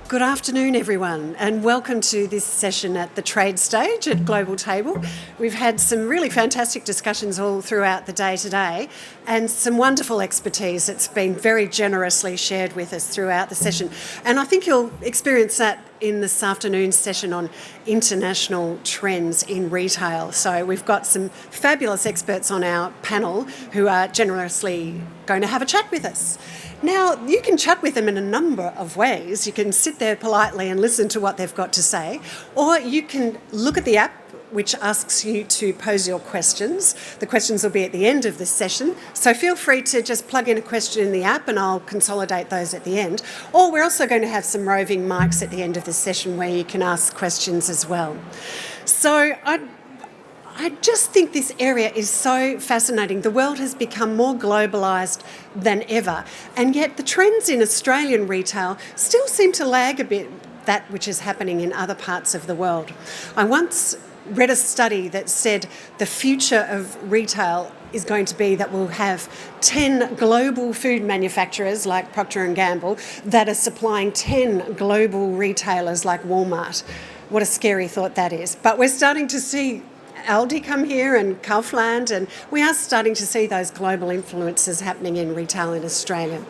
Good afternoon, everyone, and welcome to this session at the trade stage at Global Table. We've had some really fantastic discussions all throughout the day today and some wonderful expertise that's been very generously shared with us throughout the session. And I think you'll experience that in this afternoon's session on international trends in retail. So we've got some fabulous experts on our panel who are generously going to have a chat with us. Now, you can chat with them in a number of ways. You can sit there politely and listen to what they've got to say, or you can look at the app which asks you to pose your questions. The questions will be at the end of this session, so feel free to just plug in a question in the app and I'll consolidate those at the end. Or we're also going to have some roving mics at the end of this session where you can ask questions as well. So I just think this area is so fascinating. The world has become more globalised than ever, and yet the trends in Australian retail still seem to lag a bit that which is happening in other parts of the world. I once read a study that said the future of retail is going to be that we'll have 10 global food manufacturers like Procter & Gamble that are supplying 10 global retailers like Walmart. What a scary thought that is. But we're starting to see Aldi come here and Kaufland, and we are starting to see those global influences happening in retail in Australia.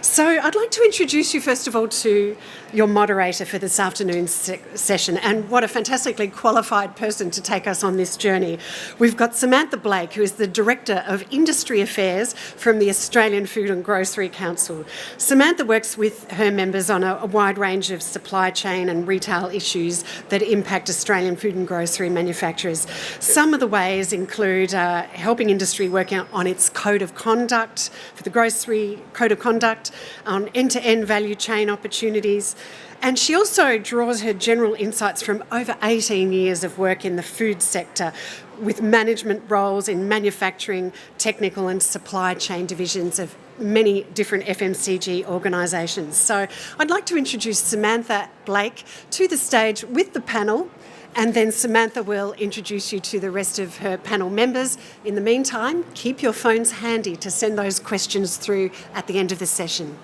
So I'd like to introduce you first of all to your moderator for this afternoon's session, and what a fantastically qualified person to take us on this journey. We've got Samantha Blake, who is the Director of Industry Affairs from the Australian Food and Grocery Council. Samantha works with her members on a wide range of supply chain and retail issues that impact Australian food and grocery manufacturers. Some of the ways include helping industry work on its code of conduct for the grocery code of conduct, on end-to-end value chain opportunities. And she also draws her general insights from over 18 years of work in the food sector with management roles in manufacturing, technical and supply chain divisions of many different FMCG organisations. So I'd like to introduce Samantha Blake to the stage with the panel, and then Samantha will introduce you to the rest of her panel members. In the meantime, keep your phones handy to send those questions through at the end of the session.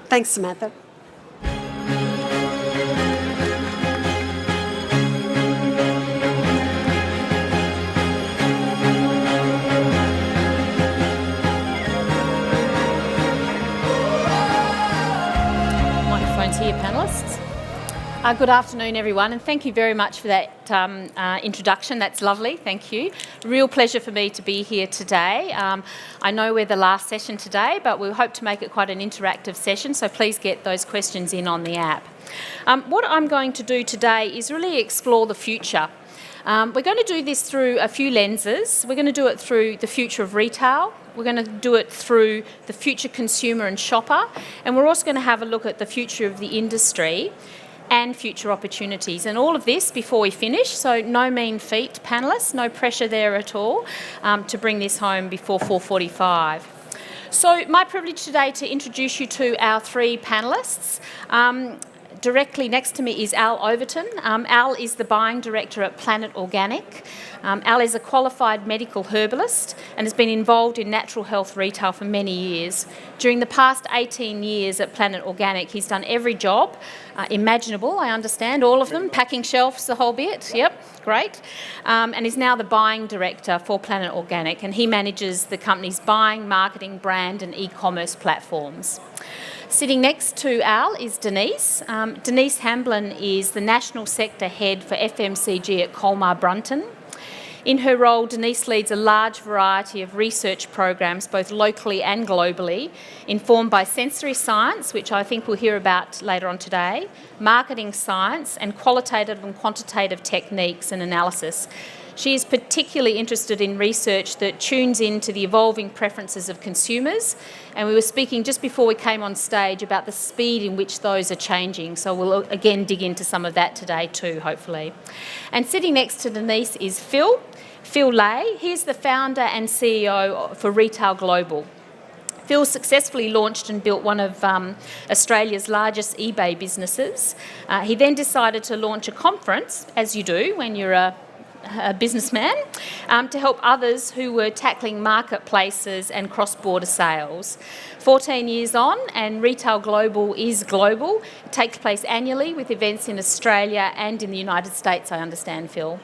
Thanks, Samantha. Microphones here, panellists. Good afternoon, everyone, and thank you very much for that introduction. That's lovely, thank you. Real pleasure for me to be here today. I know we're the last session today, but we hope to make it quite an interactive session, so please get those questions in on the app. What I'm going to do today is really explore the future. We're going to do this through a few lenses. We're going to do it through the future of retail. We're going to do it through the future consumer and shopper, and we're also going to have a look at the future of the industry and future opportunities. And all of this before we finish, so no mean feat, panellists, no pressure there at all to bring this home before 4:45. So my privilege today to introduce you to our three panellists. Directly next to me is Al Overton. Al is the buying director at Planet Organic. Al is a qualified medical herbalist and has been involved in natural health retail for many years. During the past 18 years at Planet Organic, he's done every job imaginable, I understand, all of them, packing shelves, the whole bit, yep, great, and is now the buying director for Planet Organic, and he manages the company's buying, marketing, brand and e-commerce platforms. Sitting next to Al is Denise. Denise Hamblin is the National Sector Head for FMCG at Colmar, Brunton. In her role, Denise leads a large variety of research programs, both locally and globally, informed by sensory science, which I think we'll hear about later on today, marketing science, and qualitative and quantitative techniques and analysis. She is particularly interested in research that tunes into the evolving preferences of consumers, and we were speaking just before we came on stage about the speed in which those are changing, so we'll again dig into some of that today too, hopefully. And sitting next to Denise is Phil Leahy. He's the founder and CEO for Retail Global. Phil successfully launched and built one of Australia's largest eBay businesses. He then decided to launch a conference, as you do when you're a businessman, to help others who were tackling marketplaces and cross-border sales. 14 years on, and Retail Global is global. It takes place annually with events in Australia and in the United States, I understand, Phil.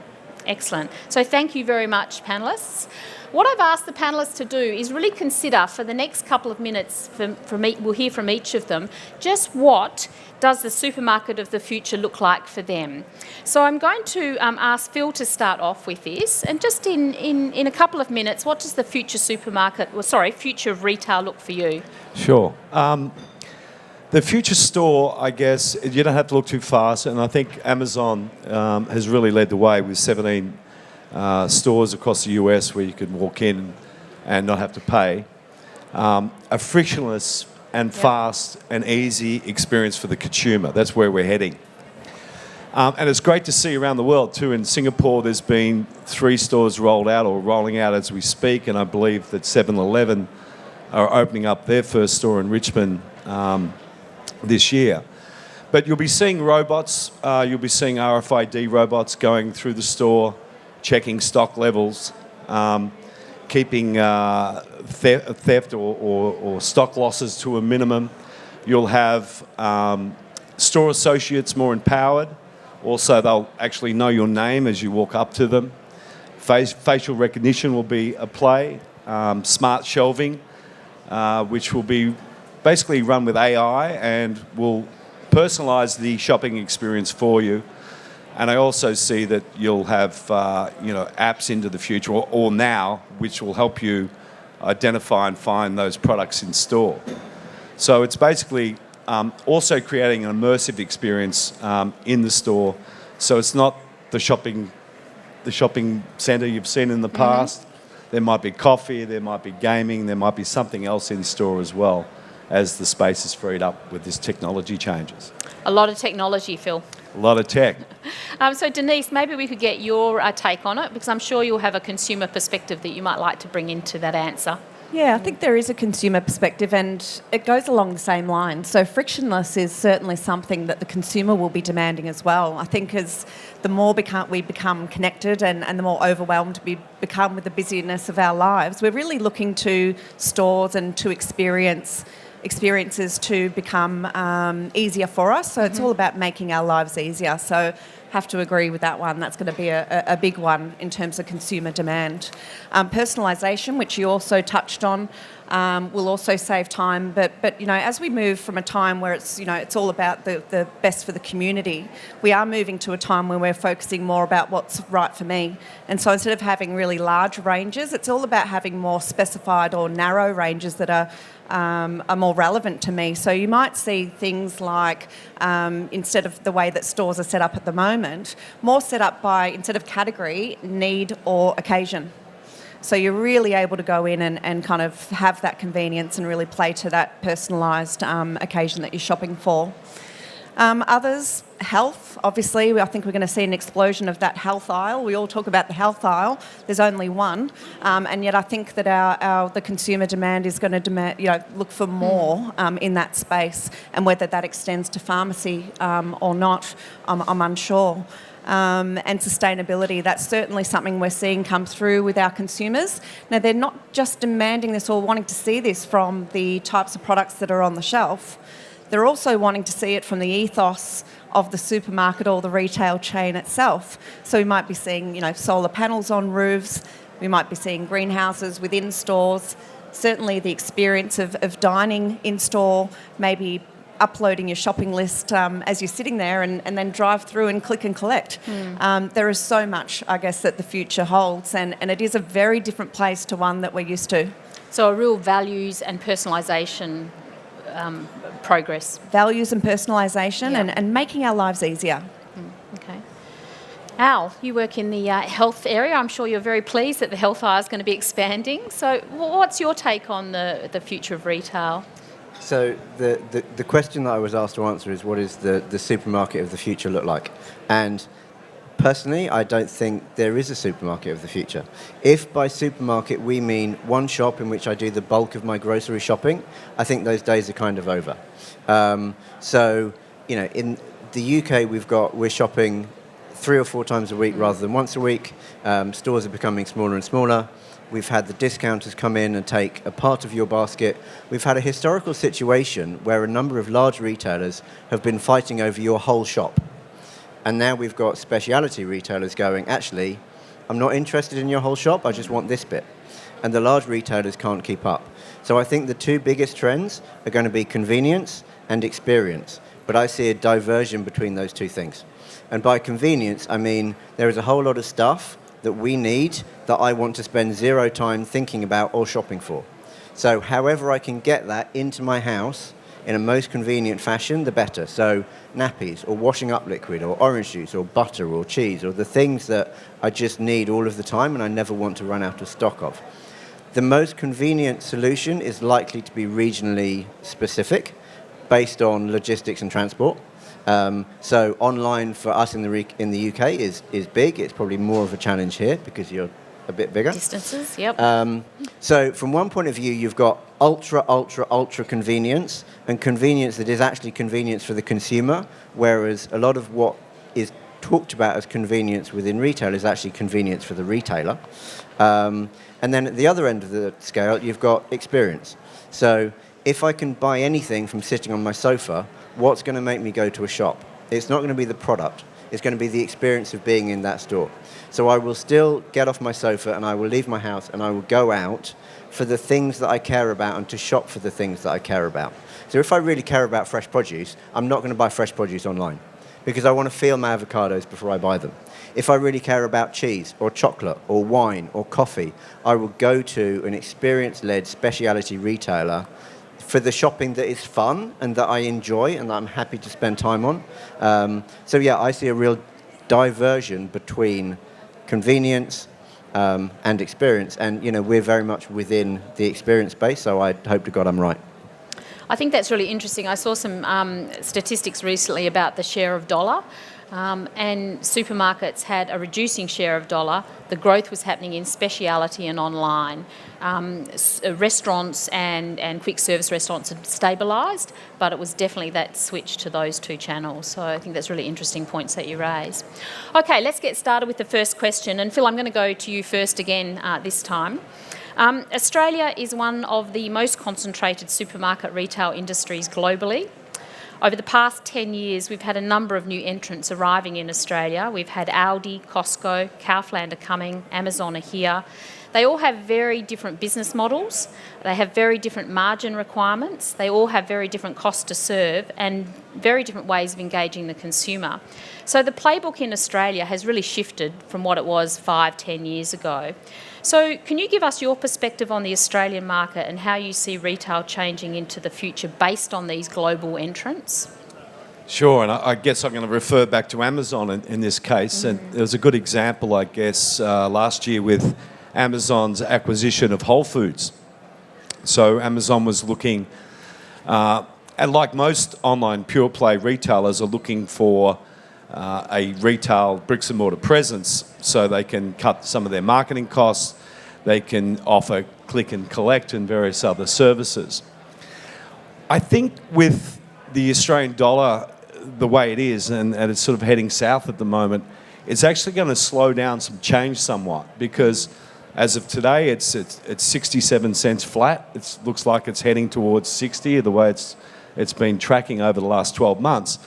Excellent. So thank you very much, panellists. What I've asked the panellists to do is really consider for the next couple of minutes, we'll hear from each of them, just what does the supermarket of the future look like for them. So I'm going to ask Phil to start off with this, and just in a couple of minutes, what does the future future of retail look for you? Sure. The future store, I guess, you don't have to look too fast, and I think Amazon has really led the way with 17 stores across the US where you can walk in and not have to pay. A frictionless and fast and easy experience for the consumer. That's where we're heading. And it's great to see around the world too. In Singapore, there's been 3 stores rolled out or rolling out as we speak, and I believe that 7-Eleven are opening up their first store in Richmond this year. But you'll be seeing robots, you'll be seeing RFID robots going through the store, checking stock levels, keeping theft or stock losses to a minimum. You'll have store associates more empowered. Also, they'll actually know your name as you walk up to them. Facial recognition will be a play. Smart shelving, which will be basically run with AI and will personalise the shopping experience for you. And I also see that you'll have apps into the future or now, which will help you identify and find those products in store. So it's basically also creating an immersive experience in the store. So it's not the shopping centre you've seen in the past. There might be coffee, there might be gaming, there might be something else in store as well as the space is freed up with this technology changes. A lot of technology, Phil. A lot of tech. So Denise, maybe we could get your take on it, because I'm sure you'll have a consumer perspective that you might like to bring into that answer. Yeah, I think there is a consumer perspective, and it goes along the same lines. So frictionless is certainly something that the consumer will be demanding as well. I think as the more we become connected and the more overwhelmed we become with the busyness of our lives, we're really looking to stores and to experiences to become easier for us. So it's all about making our lives easier. So have to agree with that one. That's going to be a big one in terms of consumer demand. Personalisation, which you also touched on, will also save time. But as we move from a time where it's all about the best for the community, we are moving to a time where we're focusing more about what's right for me. And so instead of having really large ranges, it's all about having more specified or narrow ranges that are more relevant to me. So you might see things like, instead of the way that stores are set up at the moment, more set up by, instead of category, need or occasion. So you're really able to go in and kind of have that convenience and really play to that personalised occasion that you're shopping for. Others, health, obviously, I think we're going to see an explosion of that health aisle. We all talk about the health aisle. There's only one, and yet I think that the consumer demand is going to look for more in that space, and whether that extends to pharmacy or not, I'm unsure. And sustainability, that's certainly something we're seeing come through with our consumers. Now, they're not just demanding this or wanting to see this from the types of products that are on the shelf. They're also wanting to see it from the ethos of the supermarket or the retail chain itself. So we might be seeing, solar panels on roofs. We might be seeing greenhouses within stores. Certainly the experience of dining in store, maybe uploading your shopping list as you're sitting there and then drive through and click and collect. There is so much, I guess, that the future holds, and it is a very different place to one that we're used to. So a real values and personalisation progress. Values and personalisation, and making our lives easier. Okay. Al, you work in the health area. I'm sure you're very pleased that the health aisle is going to be expanding. So what's your take on the future of retail? So the question that I was asked to answer is, what is the supermarket of the future look like? And personally, I don't think there is a supermarket of the future. If by supermarket we mean one shop in which I do the bulk of my grocery shopping, I think those days are kind of over. In the UK, we're shopping 3 or 4 times a week rather than once a week. Stores are becoming smaller and smaller. We've had the discounters come in and take a part of your basket. We've had a historical situation where a number of large retailers have been fighting over your whole shop. And now we've got specialty retailers going, actually, I'm not interested in your whole shop, I just want this bit. And the large retailers can't keep up. So I think the 2 biggest trends are going to be convenience and experience. But I see a diversion between those 2 things. And by convenience, I mean there is a whole lot of stuff that we need that I want to spend 0 time thinking about or shopping for. So however I can get that into my house in a most convenient fashion, the better. So nappies or washing up liquid or orange juice or butter or cheese or the things that I just need all of the time and I never want to run out of stock of. The most convenient solution is likely to be regionally specific based on logistics and transport. So online for us in the UK is big. It's probably more of a challenge here because you're a bit bigger. Distances, yep. So from one point of view, you've got ultra convenience and convenience that is actually convenience for the consumer, whereas a lot of what is talked about as convenience within retail is actually convenience for the retailer. And then at the other end of the scale, you've got experience. So if I can buy anything from sitting on my sofa, what's going to make me go to a shop? It's not going to be the product. It's going to be the experience of being in that store. So I will still get off my sofa and I will leave my house and I will go out for the things that I care about and to shop for the things that I care about. So if I really care about fresh produce, I'm not going to buy fresh produce online because I want to feel my avocados before I buy them. If I really care about cheese or chocolate or wine or coffee, I will go to an experience-led specialty retailer for the shopping that is fun and that I enjoy and that I'm happy to spend time on. So yeah, I see a real diversion between convenience and experience. And, you know, we're very much within the experience space, so I hope to God I'm right. I think that's really interesting. I saw some statistics recently about the share of dollar. And supermarkets had a reducing share of dollar. The growth was happening in speciality and online. Restaurants and quick service restaurants had stabilised, but it was definitely that switch to those 2 channels. So I think that's really interesting points that you raise. Okay, let's get started with the first question. And Phil, I'm going to go to you first again this time. Australia is one of the most concentrated supermarket retail industries globally. Over the past 10 years, we've had a number of new entrants arriving in Australia. We've had Aldi, Costco, Kaufland are coming, Amazon are here. They all have very different business models. They have very different margin requirements. They all have very different costs to serve and very different ways of engaging the consumer. So the playbook in Australia has really shifted from what it was 5-10 years ago. So can you give us your perspective on the Australian market and how you see retail changing into the future based on these global entrants? Sure, and I guess I'm going to refer back to Amazon in this case. And there was a good example, I guess, last year with Amazon's acquisition of Whole Foods. So Amazon was looking, and like most online pure play retailers, are looking for a retail bricks and mortar presence so they can cut some of their marketing costs, they can offer click and collect and various other services. I think with the Australian dollar the way it is, and it's sort of heading south at the moment, it's actually going to slow down some change somewhat because as of today, it's 67 cents flat. It looks like it's heading towards 60 the way it's been tracking over the last 12 months,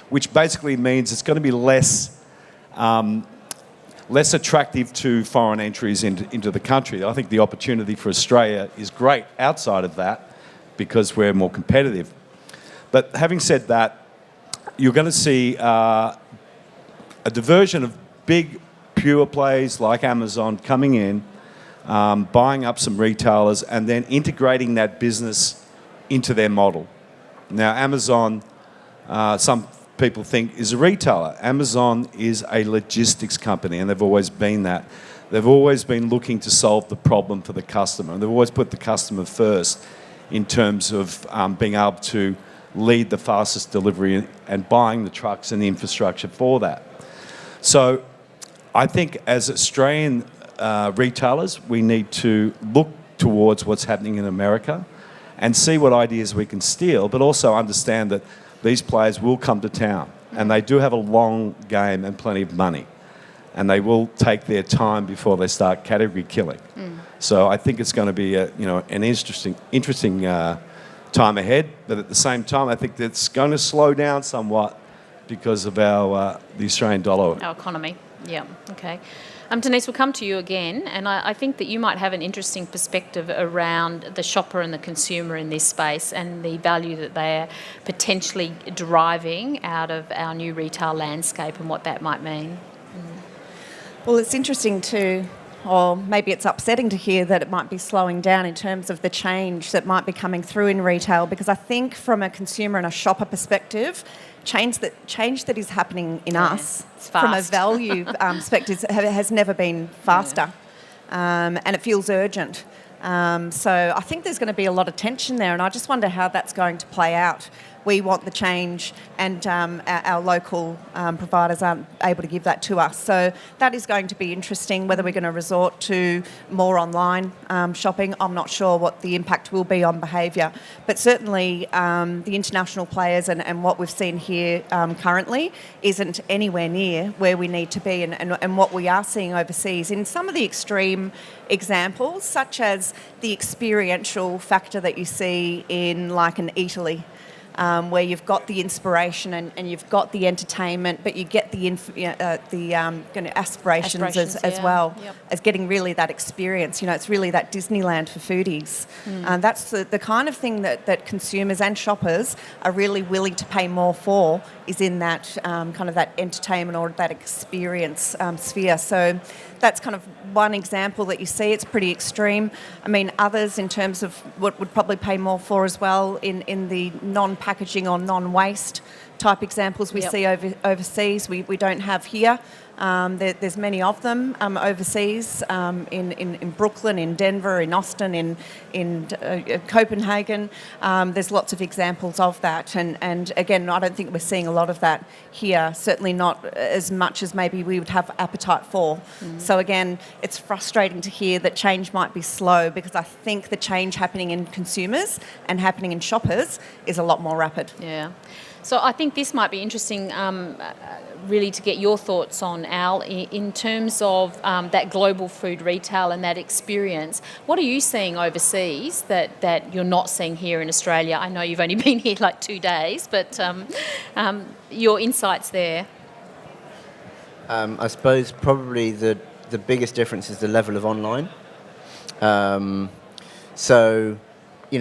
which basically means it's going to be less attractive to foreign entries into the country. I think the opportunity for Australia is great outside of that because we're more competitive. But having said that, you're going to see a diversion of big pure plays like Amazon coming in, buying up some retailers and then integrating that business into their model. Now, Amazon, some people think is a retailer. Amazon is a logistics company, and they've always been that. They've always been looking to solve the problem for the customer, and they've always put the customer first in terms of being able to lead the fastest delivery and buying the trucks and the infrastructure for that. So I think as Australian retailers, we need to look towards what's happening in America and see what ideas we can steal, but also understand that these players will come to town. and they do have a long game and plenty of money, and they will take their time before they start category killing. So I think it's going to be an interesting time ahead, but at the same time, I think that's going to slow down somewhat because of the Australian dollar. Our economy, yeah, okay. Denise, we'll come to you again, and I think that you might have an interesting perspective around the shopper and the consumer in this space and the value that they're potentially deriving out of our new retail landscape and what that might mean. Well, it's interesting or maybe it's upsetting to hear that it might be slowing down in terms of the change that might be coming through in retail, because I think from a consumer and a shopper perspective, change that is happening in us from a value perspective has never been faster, and it feels urgent. So I think there's going to be a lot of tension there, and I just wonder how that's going to play out. We want the change, and our local providers aren't able to give that to us. So that is going to be interesting, whether we're going to resort to more online shopping. I'm not sure what the impact will be on behaviour. But certainly the international players and what we've seen here currently isn't anywhere near where we need to be, and what we are seeing overseas in some of the extreme examples, such as the experiential factor that you see in like an Italy. Where you've got the inspiration and you've got the entertainment, but you get the aspirations as well, as getting really that experience. It's really that Disneyland for foodies. That's the kind of thing that consumers and shoppers are really willing to pay more for, is in that kind of that entertainment or that experience sphere. So that's kind of one example that you see. It's pretty extreme. I mean, others in terms of what would probably pay more for as well in the non-packaging or non-waste type examples we see overseas, we don't have here. There's many of them overseas, in Brooklyn, in Denver, in Austin, in Copenhagen. There's lots of examples of that, and again, I don't think we're seeing a lot of that here, certainly not as much as maybe we would have appetite for. So again, it's frustrating to hear that change might be slow, because I think the change happening in consumers and happening in shoppers is a lot more rapid. Yeah. So I think this might be interesting, really, to get your thoughts on, Al, in terms of that global food retail and that experience. What are you seeing overseas that you're not seeing here in Australia? I know you've only been here like 2 days, but your insights there. I suppose probably the biggest difference is the level of online.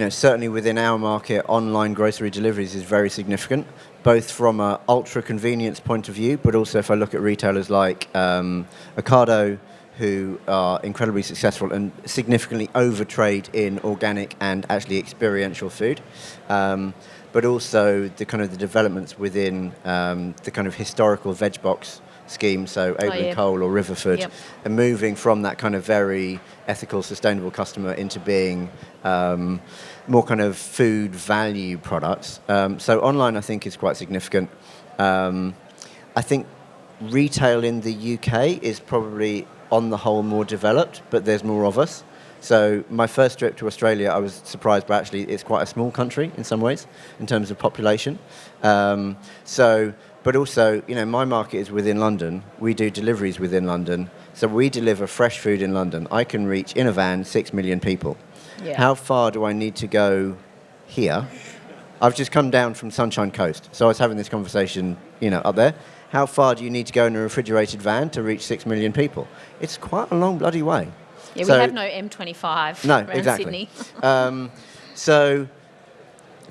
Certainly within our market, online grocery deliveries is very significant, both from an ultra-convenience point of view, but also if I look at retailers like Ocado, who are incredibly successful and significantly overtrade in organic and actually experiential food, but also the kind of the developments within the kind of historical veg box scheme, so Overton, Cole or Riverford, and moving from that kind of very ethical, sustainable customer into being more kind of food value products. So online, I think, is quite significant. I think retail in the UK is probably, on the whole, more developed, but there's more of us. So my first trip to Australia, I was surprised, but actually it's quite a small country in some ways, in terms of population. But also, my market is within London. We do deliveries within London. So we deliver fresh food in London. I can reach, in a van, 6 million people. Yeah. How far do I need to go here? I've just come down from Sunshine Coast. So I was having this conversation, up there. How far do you need to go in a refrigerated van to reach 6 million people? It's quite a long bloody way. Yeah, we have no M25 around Sydney. So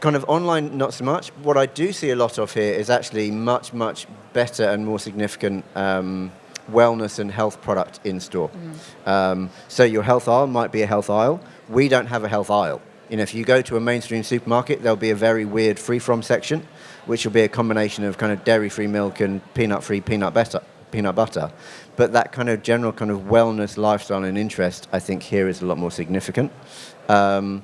kind of online, not so much. What I do see a lot of here is actually much, much better and more significant wellness and health product in store. So your health aisle might be a health aisle. We don't have a health aisle. If you go to a mainstream supermarket, there'll be a very weird free-from section, which will be a combination of kind of dairy-free milk and peanut-free peanut butter. But that kind of general kind of wellness, lifestyle and interest, I think here is a lot more significant. And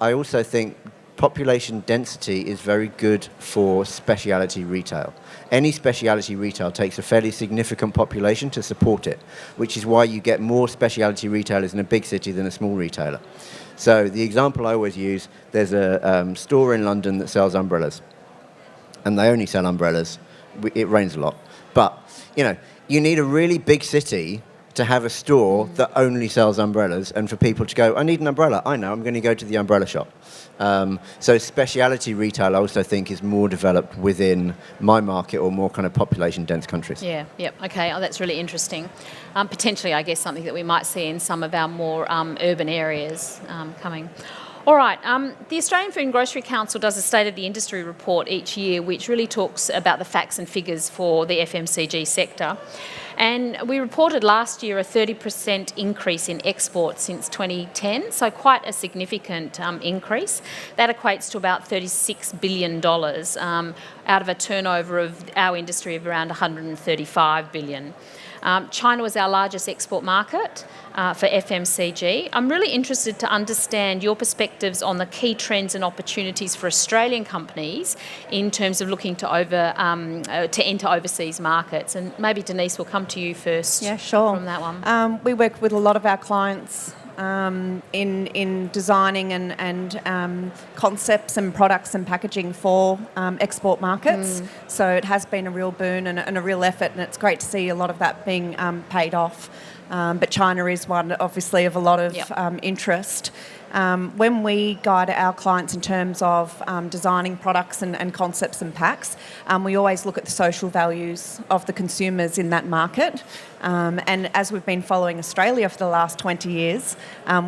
I also think population density is very good for speciality retail. Any speciality retail takes a fairly significant population to support it, which is why you get more speciality retailers in a big city than a small retailer. So the example I always use, there's a store in London that sells umbrellas, and they only sell umbrellas it rains a lot. But, you need a really big city to have a store that only sells umbrellas, and for people to go, I need an umbrella. I know, I'm going to go to the umbrella shop. So speciality retail, I also think, is more developed within my market or more kind of population-dense countries. Okay, that's really interesting. Potentially, I guess, something that we might see in some of our more urban areas coming. All right, the Australian Food and Grocery Council does a State of the Industry report each year, which really talks about the facts and figures for the FMCG sector. And we reported last year a 30% increase in exports since 2010, so quite a significant increase. That equates to about $36 billion out of a turnover of our industry of around $135 billion. China was our largest export market for FMCG. I'm really interested to understand your perspectives on the key trends and opportunities for Australian companies in terms of looking to enter overseas markets. And maybe Denise will come to you first. Yeah, sure. From that one. We work with a lot of our clients in designing and concepts and products and packaging for export markets. So it has been a real boon and a real effort, and it's great to see a lot of that being paid off. But China is one, obviously, of a lot of interest. When we guide our clients in terms of designing products and concepts and packs, we always look at the social values of the consumers in that market. And as we've been following Australia for the last 20 years,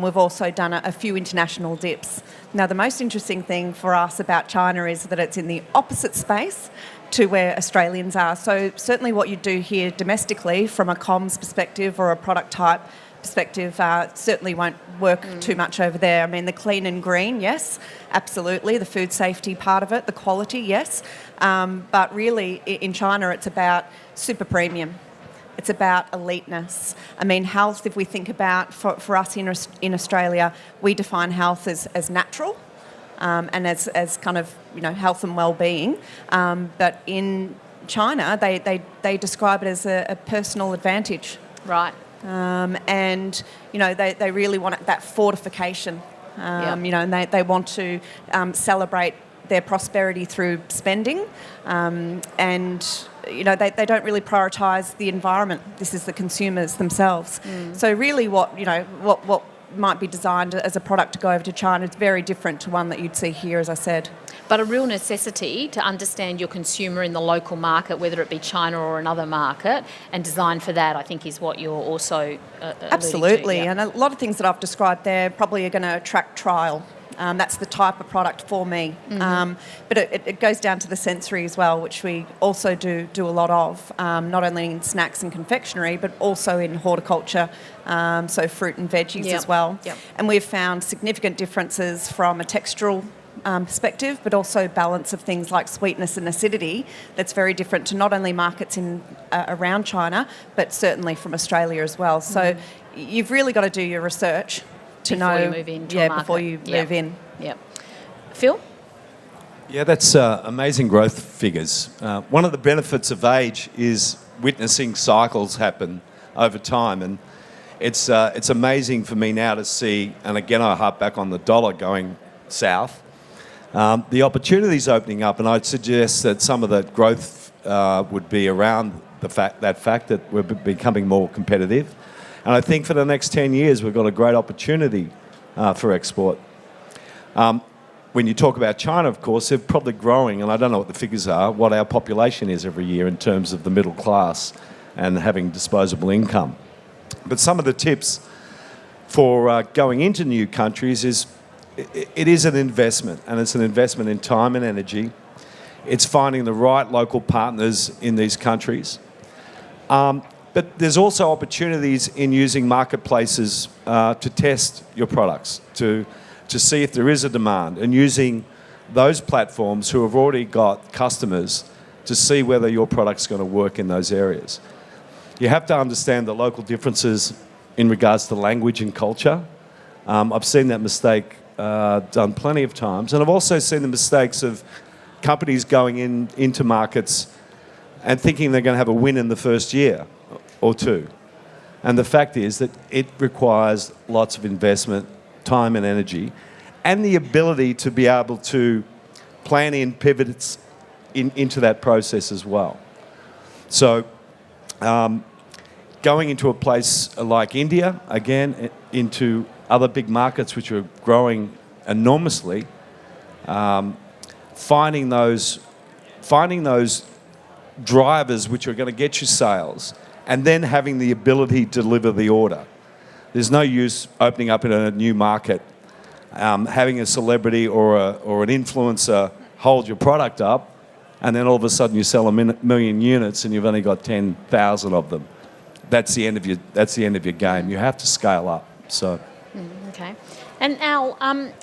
we've also done a few international dips. Now, the most interesting thing for us about China is that it's in the opposite space to where Australians are. So certainly what you do here domestically from a comms perspective or a product type perspective certainly won't work too much over there. I mean, the clean and green, yes, absolutely. The food safety part of it, the quality, yes. But really in China it's about super premium. It's about eliteness. I mean, health, if we think about, for us in Australia, we define health as natural and as kind of, health and well-being. But in China, they describe it as a personal advantage. Right. And, they really want that fortification, and they want to celebrate their prosperity through spending, and they don't really prioritise the environment. This is the consumers themselves. So really what might be designed as a product to go over to China is very different to one that you'd see here, as I said. But a real necessity to understand your consumer in the local market, whether it be China or another market, and design for that, I think, is what you're also absolutely to, And a lot of things that I've described there probably are going to attract trial. That's the type of product for me. But it goes down to the sensory as well, which we also do a lot of, not only in snacks and confectionery, but also in horticulture, so fruit and veggies as well. And we've found significant differences from a textural perspective, but also balance of things like sweetness and acidity that's very different to not only markets in around China, but certainly from Australia as well. So you've really got to do your research to before know you move into a market. Before you move in. Phil? Yeah, that's amazing growth figures. One of the benefits of age is witnessing cycles happen over time, and it's amazing for me now to see, and again I harp back on the dollar going south, the opportunities opening up, and I'd suggest that some of that growth would be around the fact that we're becoming more competitive. And I think for the next 10 years, we've got a great opportunity for export. When you talk about China, of course, they're probably growing, and I don't know what the figures are, what our population is every year in terms of the middle class and having disposable income. But some of the tips for going into new countries is it is an investment, and it's an investment in time and energy. It's finding the right local partners in these countries. But there's also opportunities in using marketplaces to test your products, to see if there is a demand, and using those platforms who have already got customers to see whether your product's going to work in those areas. You have to understand the local differences in regards to language and culture. I've seen that mistake done plenty of times, and I've also seen the mistakes of companies going into markets and thinking they're going to have a win in the first year or two. And the fact is that it requires lots of investment, time and energy, and the ability to be able to plan in pivots into that process as well. So going into a place like India, again, into other big markets which are growing enormously, finding those drivers which are going to get you sales, and then having the ability to deliver the order. There's no use opening up in a new market, having a celebrity or an influencer hold your product up, and then all of a sudden you sell a million units and you've only got 10,000 of them. That's the end of your game. You have to scale up. So. Okay. And Al,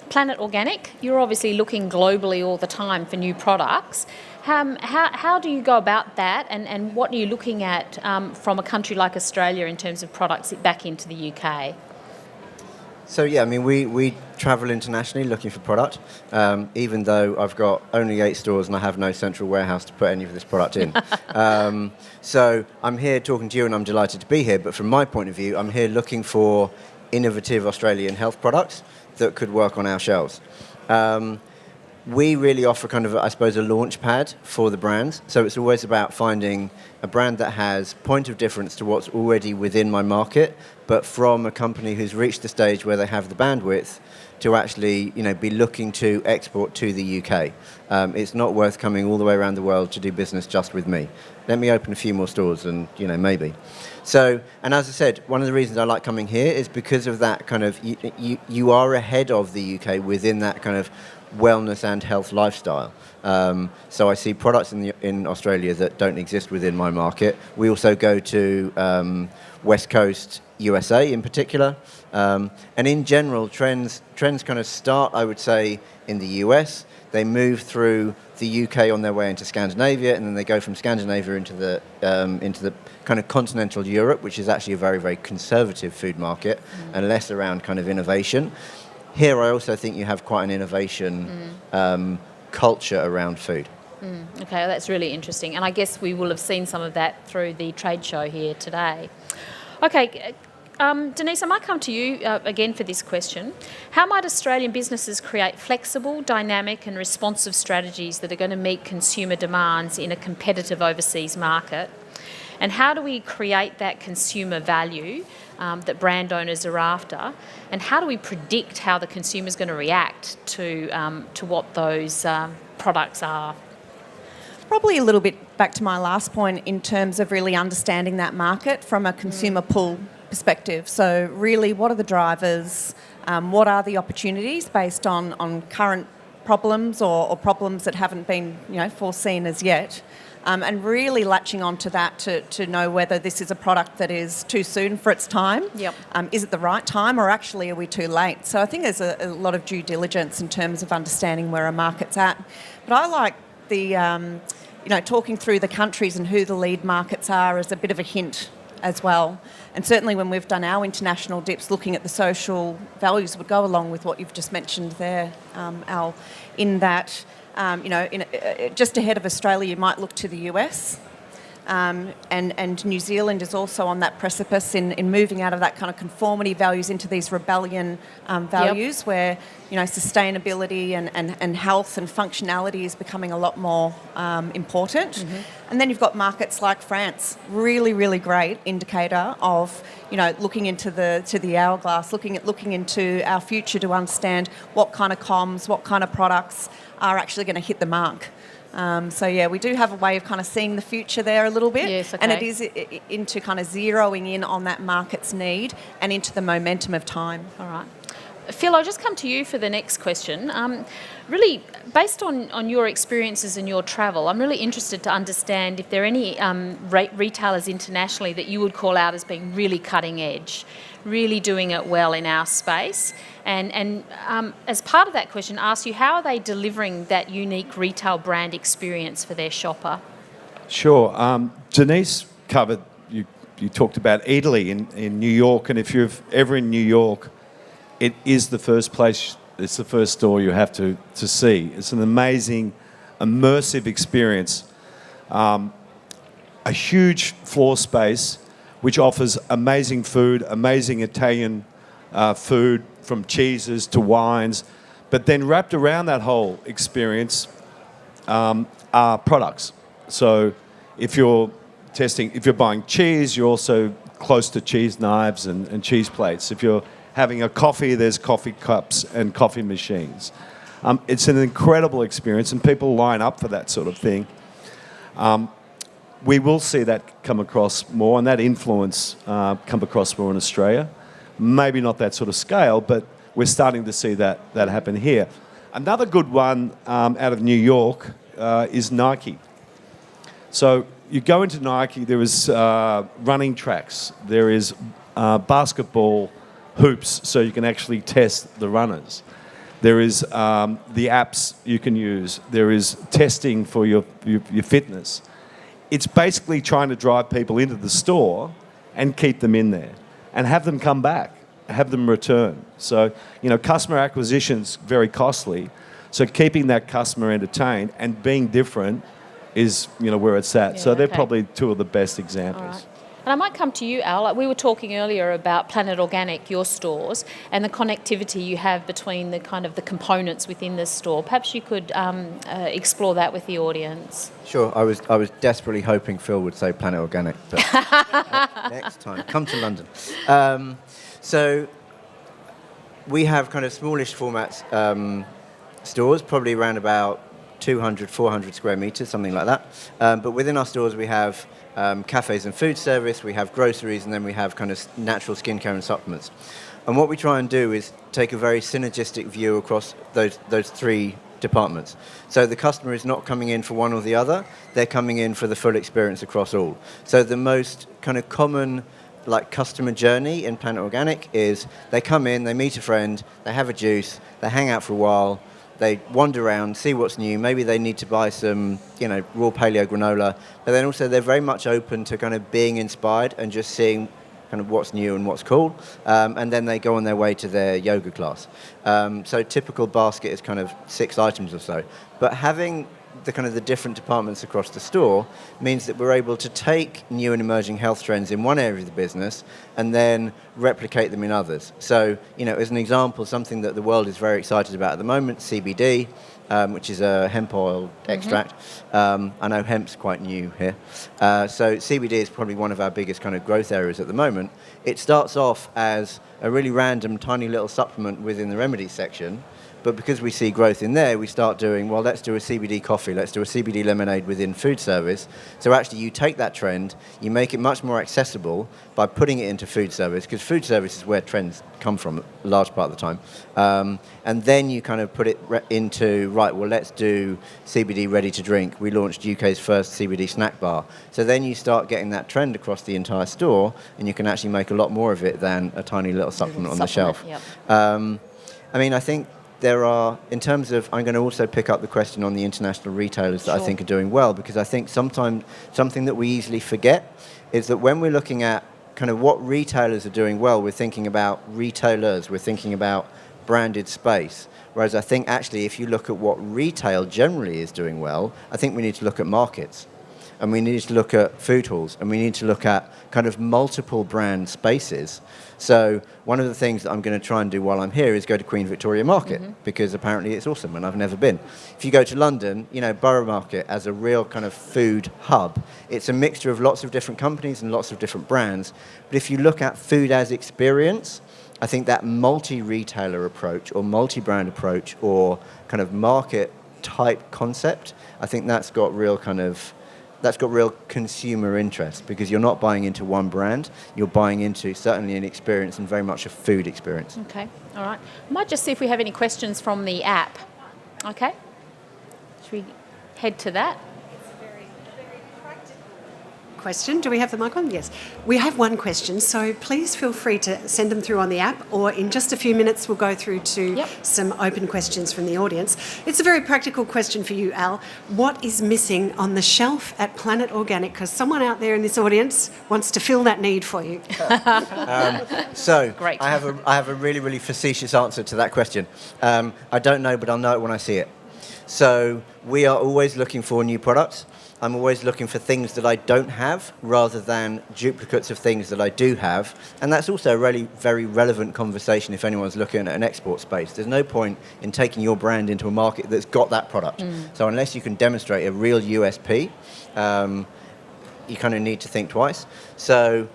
Planet Organic, you're obviously looking globally all the time for new products. How do you go about that, and what are you looking at from a country like Australia in terms of products back into the UK? So yeah, I mean, we travel internationally looking for product, even though I've got only 8 stores and I have no central warehouse to put any of this product in. So I'm here talking to you and I'm delighted to be here, but from my point of view, I'm here looking for innovative Australian health products that could work on our shelves. We really offer kind of, I suppose, a launch pad for the brands. So it's always about finding a brand that has point of difference to what's already within my market, but from a company who's reached the stage where they have the bandwidth to actually, be looking to export to the UK. It's not worth coming all the way around the world to do business just with me. Let me open a few more stores and, maybe. So, and as I said, one of the reasons I like coming here is because of that kind of, you are ahead of the UK within that kind of wellness and health lifestyle. So I see products in Australia that don't exist within my market. We also go to West Coast USA in particular. And in general, trends kind of start, I would say, in the US. They move through the UK on their way into Scandinavia, and then they go from Scandinavia into the kind of continental Europe, which is actually a very, very conservative food market and less around kind of innovation. Here, I also think you have quite an innovation culture around food. Okay, that's really interesting. And I guess we will have seen some of that through the trade show here today. Okay, Denise, I might come to you again for this question. How might Australian businesses create flexible, dynamic and responsive strategies that are going to meet consumer demands in a competitive overseas market? And how do we create that consumer value that brand owners are after? And how do we predict how the consumer is going to react to what those products are? Probably a little bit back to my last point in terms of really understanding that market from a consumer pull perspective. So really, what are the drivers? What are the opportunities based on current problems or problems that haven't been foreseen as yet? And really latching onto that to know whether this is a product that is too soon for its time. Yep. Is it the right time, or actually are we too late? So I think there's a lot of due diligence in terms of understanding where a market's at. But I like the, talking through the countries and who the lead markets are as a bit of a hint as well. And certainly when we've done our international dips, looking at the social values would go along with what you've just mentioned there, Al, in that, just ahead of Australia, you might look to the US. And New Zealand is also on that precipice in moving out of that kind of conformity values into these rebellion values, where sustainability and health and functionality is becoming a lot more important. Mm-hmm. And then you've got markets like France, really, really great indicator of looking into the hourglass, looking into our future to understand what kind of comms, what kind of products are actually going to hit the mark. We do have a way of kind of seeing the future there a little bit. Yes, okay. And it is into kind of zeroing in on that market's need and into the momentum of time. All right. Phil, I'll just come to you for the next question. Really, based on your experiences and your travel, I'm really interested to understand if there are any retailers internationally that you would call out as being really cutting edge, really doing it well in our space. And as part of that question, ask you, how are they delivering that unique retail brand experience for their shopper? Sure. Denise covered, you talked about Italy in New York, and if you're ever in New York, it is the first place, it's the first store you have to see. It's an amazing, immersive experience. A huge floor space which offers amazing food, amazing Italian food, from cheeses to wines. But then wrapped around that whole experience are products. So if you're testing. If you're buying cheese, you're also close to cheese knives and cheese plates. If you're having a coffee, there's coffee cups and coffee machines. It's an incredible experience, and people line up for that sort of thing. We will see that come across more, and that influence come across more in Australia. Maybe not that sort of scale, but we're starting to see that happen here. Another good one out of New York is Nike. So you go into Nike, there is running tracks, there is basketball hoops, so you can actually test the runners. There is the apps you can use. There is testing for your fitness. It's basically trying to drive people into the store and keep them in there and have them come back, have them return. So, customer acquisition's very costly. So keeping that customer entertained and being different is, where it's at. Yeah, so they're okay. probably two of the best examples. All right. And I might come to you, Al. We were talking earlier about Planet Organic, your stores, and the connectivity you have between the kind of the components within the store. Perhaps you could explore that with the audience. Sure. I was desperately hoping Phil would say Planet Organic, but next time, come to London. So we have kind of smallish formats stores, probably around about 200, 400 square metres, something like that. But within our stores, we have cafes and food service, we have groceries, and then we have kind of natural skincare and supplements. And what we try and do is take a very synergistic view across those three departments. So the customer is not coming in for one or the other, they're coming in for the full experience across all. So the most kind of common customer journey in Planet Organic is they come in, they meet a friend, they have a juice, they hang out for a while, they wander around, see what's new. Maybe they need to buy some, raw paleo granola. But then also they're very much open to kind of being inspired and just seeing kind of what's new and what's cool. And then they go on their way to their yoga class. So typical basket is kind of 6 items or so. But having the different departments across the store means that we're able to take new and emerging health trends in one area of the business and then replicate them in others. So, as an example, something that the world is very excited about at the moment, CBD, which is a hemp oil extract. I know hemp's quite new here. So CBD is probably one of our biggest kind of growth areas at the moment. It starts off as a really random, tiny little supplement within the remedies section. But because we see growth in there, we start doing, let's do a CBD coffee, let's do a CBD lemonade within food service. So actually you take that trend, you make it much more accessible by putting it into food service, because food service is where trends come from a large part of the time. And then you kind of put it into, let's do CBD ready to drink. We launched UK's first CBD snack bar. So then you start getting that trend across the entire store, and you can actually make a lot more of it than a tiny little supplement on the shelf. Yep. I think there are, in terms of, I'm going to also pick up the question on the international retailers that I think are doing well, because I think sometimes something that we easily forget is that when we're looking at kind of what retailers are doing well, we're thinking about retailers, we're thinking about branded space. Whereas I think actually if you look at what retail generally is doing well, I think we need to look at markets. And we need to look at food halls, and we need to look at kind of multiple brand spaces. So one of the things that I'm going to try and do while I'm here is go to Queen Victoria Market, because apparently it's awesome and I've never been. If you go to London, Borough Market as a real kind of food hub, it's a mixture of lots of different companies and lots of different brands. But if you look at food as experience, I think that multi-retailer approach or multi-brand approach or kind of market type concept, I think that's got real consumer interest, because you're not buying into one brand, you're buying into certainly an experience and very much a food experience. Okay, all right. I might just see if we have any questions from the app. Okay. Should we head to that? It's a very, very practical question. Do we have the mic on? Yes. We have one question, so please feel free to send them through on the app, or in just a few minutes we'll go through to some open questions from the audience. It's a very practical question for you, Al. What is missing on the shelf at Planet Organic? Because someone out there in this audience wants to fill that need for you. Great. I have a really, really facetious answer to that question. I don't know, but I'll know it when I see it. So we are always looking for new products. I'm always looking for things that I don't have rather than duplicates of things that I do have. And that's also a really very relevant conversation if anyone's looking at an export space. There's no point in taking your brand into a market that's got that product. So unless you can demonstrate a real USP, you kind of need to think twice. So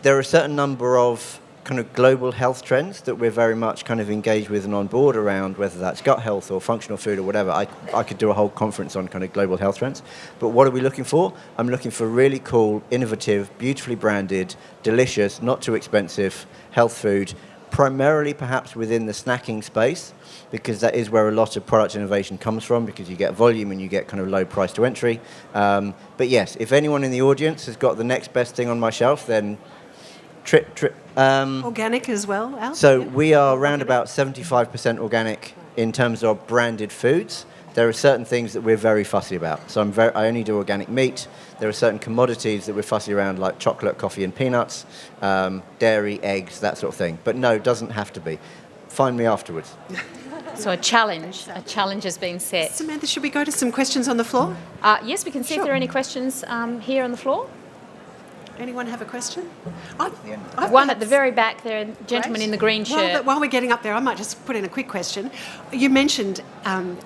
there are a certain number of kind of global health trends that we're very much kind of engaged with and on board around, whether that's gut health or functional food or whatever. I could do a whole conference on kind of global health trends. But what are we looking for? I'm looking for really cool, innovative, beautifully branded, delicious, not too expensive health food, primarily perhaps within the snacking space, because that is where a lot of product innovation comes from, because you get volume and you get kind of low price to entry. But yes, if anyone in the audience has got the next best thing on my shelf, then organic as well, Al? So we are around about 75% organic in terms of branded foods. There are certain things that we're very fussy about. So I only do organic meat. There are certain commodities that we're fussy around, like chocolate, coffee and peanuts, dairy, eggs, that sort of thing. But no, it doesn't have to be. Find me afterwards. So a challenge has been set. Samantha, should we go to some questions on the floor? Yes, we can see if there are any questions here on the floor. Anyone have a question? One at the very back there, a gentleman in the green shirt. While we're getting up there, I might just put in a quick question. You mentioned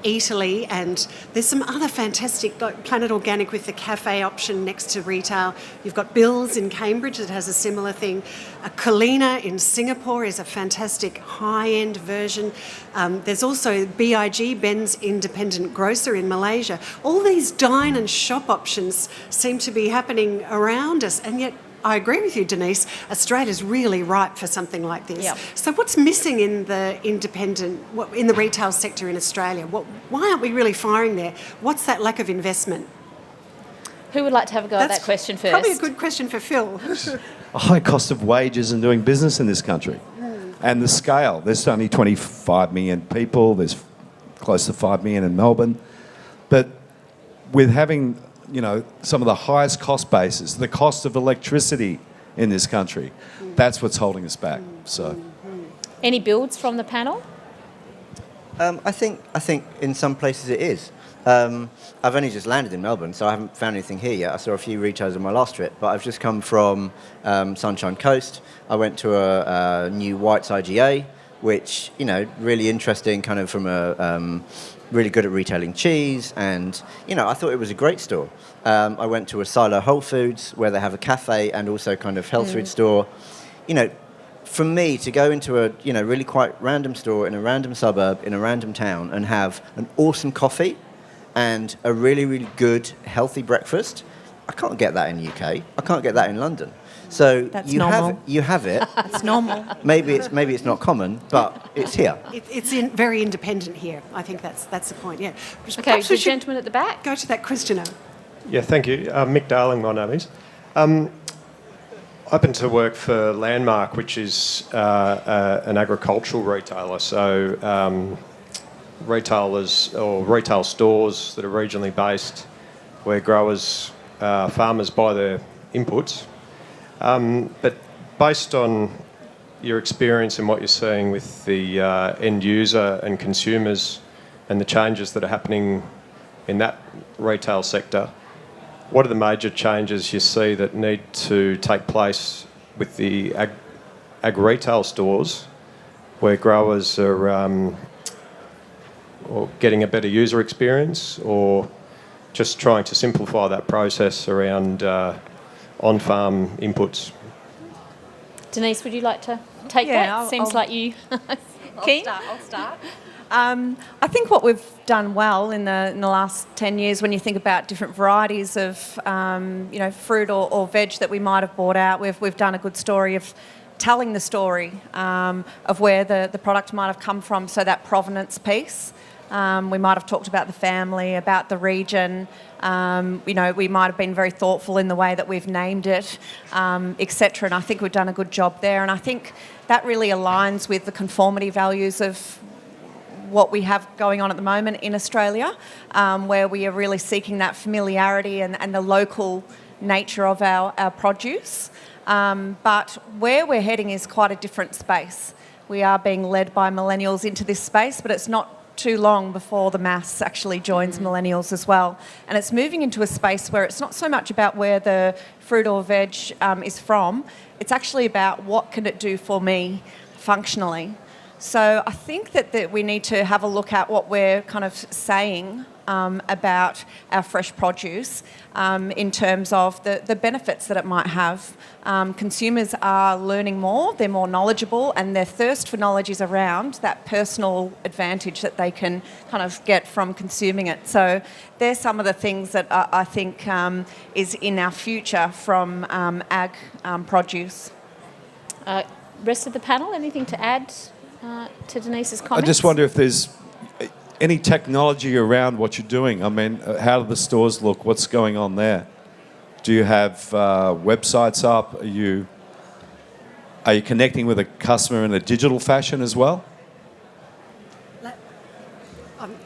Italy, and there's some other fantastic, like Planet Organic with the cafe option next to retail. You've got Bill's in Cambridge that has a similar thing. Kalina in Singapore is a fantastic high-end version. There's also BIG, Ben's Independent Grocer in Malaysia. All these dine and shop options seem to be happening around us, and yet I agree with you, Denise, Australia's really ripe for something like this. Yep. So what's missing in the in the retail sector in Australia? Why aren't we really firing there? What's that lack of investment? Who would like to have a go at that question first? Probably a good question for Phil. A high cost of wages and doing business in this country. And the scale. There's only 25 million people. There's close to 5 million in Melbourne. But with having, some of the highest cost bases, the cost of electricity in this country, that's what's holding us back. So, any builds from the panel? I think in some places it is. I've only just landed in Melbourne, so I haven't found anything here yet. I saw a few retailers on my last trip, but I've just come from Sunshine Coast. I went to a new White's IGA, which, really interesting, kind of from a really good at retailing cheese, and, I thought it was a great store. I went to a Silo Whole Foods, where they have a cafe and also kind of health food store. For me to go into a, really quite random store in a random suburb, in a random town, and have an awesome coffee and a really, really good, healthy breakfast, I can't get that in the UK. I can't get that in London. So That's you normal. have it. It's normal. Maybe it's not common, but it's here. It's very independent here. I think that's the point. Yeah. Okay, Perhaps the we should gentleman at the back. go to that questioner. Yeah, thank you. Mick Darling, my name is. I happen to work for Landmark, which is an agricultural retailer. So retailers or retail stores that are regionally based, where growers, farmers buy their inputs. But based on your experience and what you're seeing with the end user and consumers and the changes that are happening in that retail sector, what are the major changes you see that need to take place with the ag retail stores, where growers are or getting a better user experience, or just trying to simplify that process around on-farm inputs? Denise, would you like to take that? Seems like you keen. I'll start. I think what we've done well in the last 10 years, when you think about different varieties of fruit or veg that we might have bought out, we've done a good story of telling the story of where the product might have come from, so that provenance piece. We might have talked about the family, about the region. We might have been very thoughtful in the way that we've named it, etc. And I think we've done a good job there. And I think that really aligns with the conformity values of what we have going on at the moment in Australia, where we are really seeking that familiarity and the local nature of our produce. But where we're heading is quite a different space. We are being led by millennials into this space, but it's not too long before the mass actually joins millennials as well. And it's moving into a space where it's not so much about where the fruit or veg is from, it's actually about what can it do for me functionally. So I think that we need to have a look at what we're kind of saying about our fresh produce in terms of the benefits that it might have. Consumers are learning more, they're more knowledgeable, and their thirst for knowledge is around that personal advantage that they can kind of get from consuming it. So there's some of the things that I think is in our future from ag produce. Rest of the panel, anything to add to Denise's comments? I just wonder if there's any technology around what you're doing. I mean, how do the stores look? What's going on there? Do you have websites up? Are you connecting with a customer in a digital fashion as well?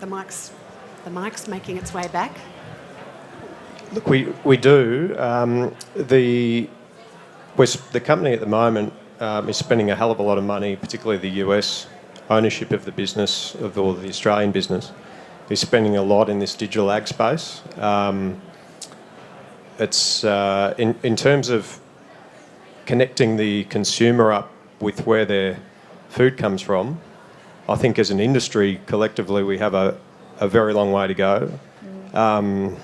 The mic's making its way back. Look, we do. The company at the moment is spending a hell of a lot of money, particularly the US ownership of the business, or the Australian business, is spending a lot in this digital ag space. It's in terms of connecting the consumer up with where their food comes from. I think as an industry, collectively, we have a very long way to go. One